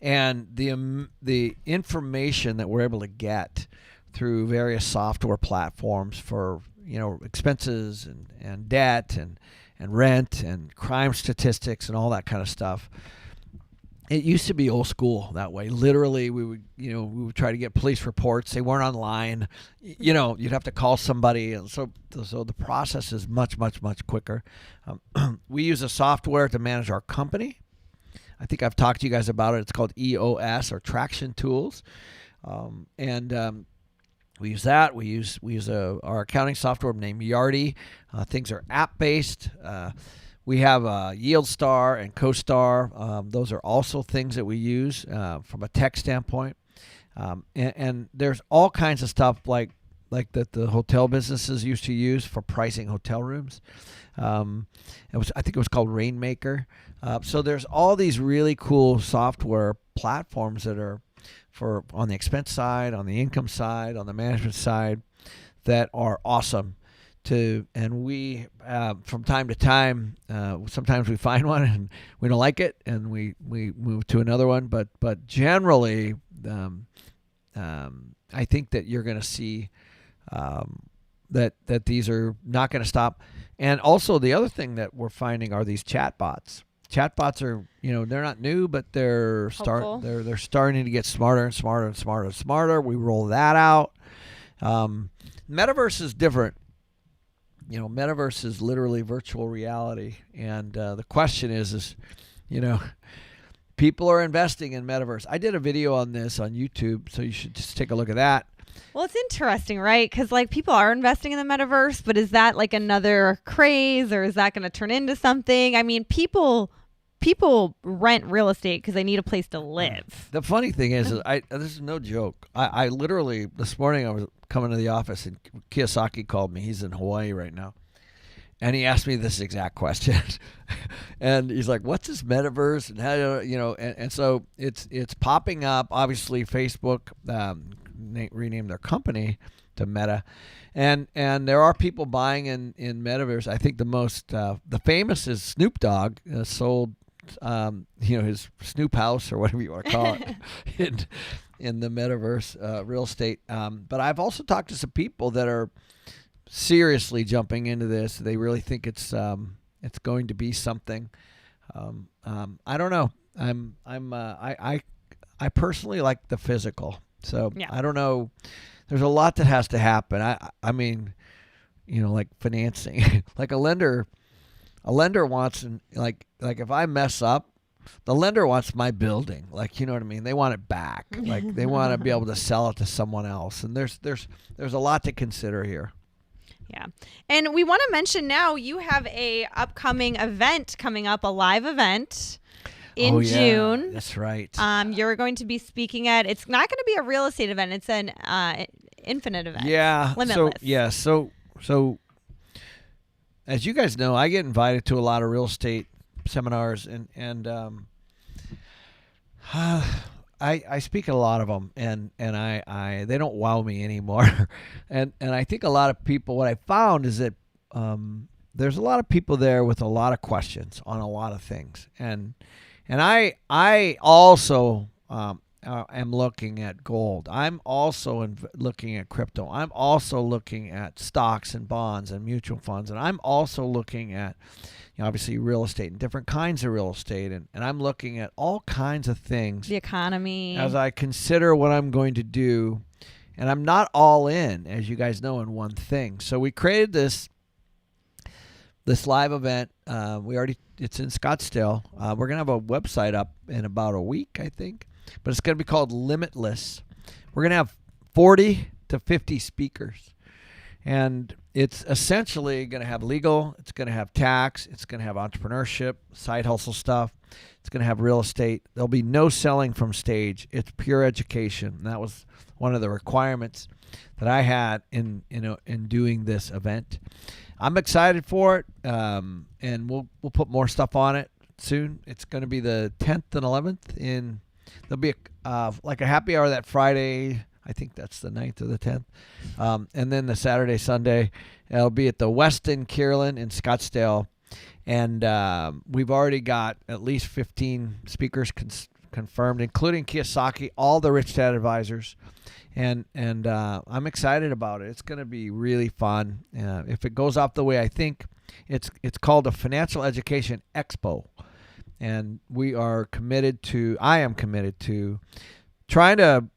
S2: And the information that we're able to get through various software platforms for expenses and debt and rent and crime statistics and all that kind of stuff. It used to be old school that way. Literally, we would try to get police reports. They weren't online. You'd have to call somebody, and so the process is much quicker. We use a software to manage our company. I think I've talked to you guys about it. It's called EOS, or Traction Tools, and we use that. We use our accounting software named Yardi. Things are app based. We have YieldStar and CoStar. Those are also things that we use from a tech standpoint. And there's all kinds of stuff like that the hotel businesses used to use for pricing hotel rooms. I think it was called Rainmaker. So there's all these really cool software platforms that are for on the expense side, on the income side, on the management side, that are awesome. And we from time to time, sometimes we find one and we don't like it, and we move to another one. But generally, I think that you're going to see that these are not going to stop. And also the other thing that we're finding are these chatbots. Chatbots are, they're not new, but they're starting to get smarter and smarter and smarter and smarter. We roll that out. Metaverse is different. Metaverse is literally virtual reality, and the question is, people are investing in Metaverse. I did a video on this on YouTube, so you should just take a look at that.
S1: Well, it's interesting, right? Because people are investing in the Metaverse, but is that like another craze, or is that going to turn into something? I mean, people rent real estate because they need a place to live.
S2: The funny thing is, this is no joke. I literally, this morning I was coming to the office and Kiyosaki called me. He's in Hawaii right now. And he asked me this exact question. And he's like, what's this Metaverse? And how and so it's popping up. Obviously, Facebook renamed their company to Meta. And there are people buying in Metaverse. I think the famous is Snoop Dogg, sold his Snoop house, or whatever you want to call it, in the Metaverse real estate. But I've also talked to some people that are seriously jumping into this. They really think it's going to be something. I don't know. I personally like the physical. So yeah. I don't know. There's a lot that has to happen. I mean, like financing, like a lender wants, like if I mess up, the lender wants my building. Like, you know what I mean? They want it back. Like they want to be able to sell it to someone else. And there's a lot to consider here.
S1: Yeah. And we want to mention now you have a upcoming event coming up, a live event in June.
S2: That's right.
S1: You're going to be speaking at, it's not going to be a real estate event. It's an infinite event.
S2: Yeah.
S1: Limitless.
S2: So as you guys know, I get invited to a lot of real estate seminars, and I speak at a lot of them, and I they don't wow me anymore. and I think a lot of people, what I found is that there's a lot of people there with a lot of questions on a lot of things, and I also am looking at gold. I'm also looking at crypto. I'm also looking at stocks and bonds and mutual funds, and I'm also looking at obviously real estate and different kinds of real estate, and I'm looking at all kinds of things, the
S1: economy,
S2: as I consider what I'm going to do. And I'm not all in, as you guys know, in one thing. So we created this live event. It's in Scottsdale. We're gonna have a website up in about a week, I think, but it's gonna be called Limitless. We're gonna have 40 to 50 speakers, and it's essentially going to have legal, it's going to have tax, it's going to have entrepreneurship, side hustle stuff, it's going to have real estate. There'll be no selling from stage. It's pure education. And that was one of the requirements that I had in doing this event. I'm excited for it, and we'll put more stuff on it soon. It's going to be the 10th and 11th. There'll be like a happy hour that Friday. I think that's the 9th or the 10th, and then the Saturday, Sunday. It'll be at the Westin Kierland in Scottsdale, and we've already got at least 15 speakers confirmed, including Kiyosaki, all the Rich Dad advisors. And I'm excited about it. It's going to be really fun. If it goes off the way I think, it's called a Financial Education Expo, and I am committed to trying to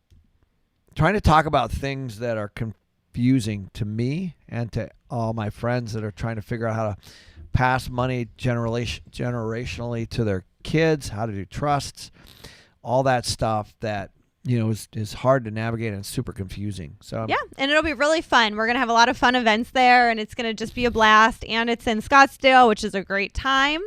S2: talk about things that are confusing to me and to all my friends that are trying to figure out how to pass money generationally to their kids, how to do trusts, all that stuff that is hard to navigate and super confusing. So
S1: yeah, and it'll be really fun. We're gonna have a lot of fun events there, and it's gonna just be a blast. And it's in Scottsdale, which is a great time.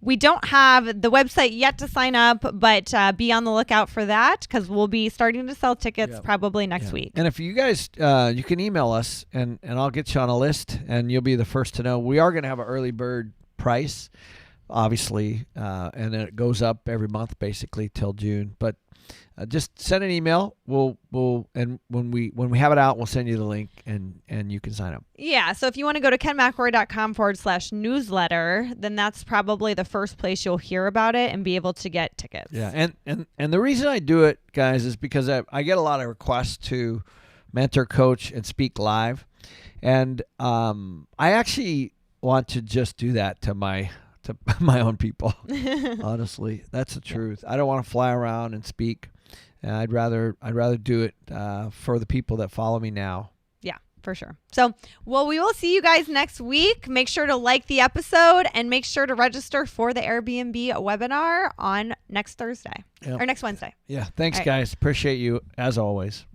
S1: We don't have the website yet to sign up, but be on the lookout for that because we'll be starting to sell tickets probably next week.
S2: And if you guys, you can email us, and I'll get you on a list, and you'll be the first to know. We are gonna have an early bird price, obviously, and then it goes up every month basically till June. But just send an email. And when we have it out, we'll send you the link and you can sign up.
S1: Yeah. So if you want to go to kenmcelroy.com/newsletter, then that's probably the first place you'll hear about it and be able to get tickets.
S2: Yeah. And the reason I do it, guys, is because I get a lot of requests to mentor, coach, and speak live. And I actually want to just do that to my own people. Honestly, that's the truth. I don't want to fly around and speak. I'd rather do it for the people that follow me now.
S1: Yeah, for sure. So, we will see you guys next week. Make sure to like the episode and make sure to register for the AirBNB webinar on next Thursday or next Wednesday.
S2: Yeah. Thanks, guys. Appreciate you as always.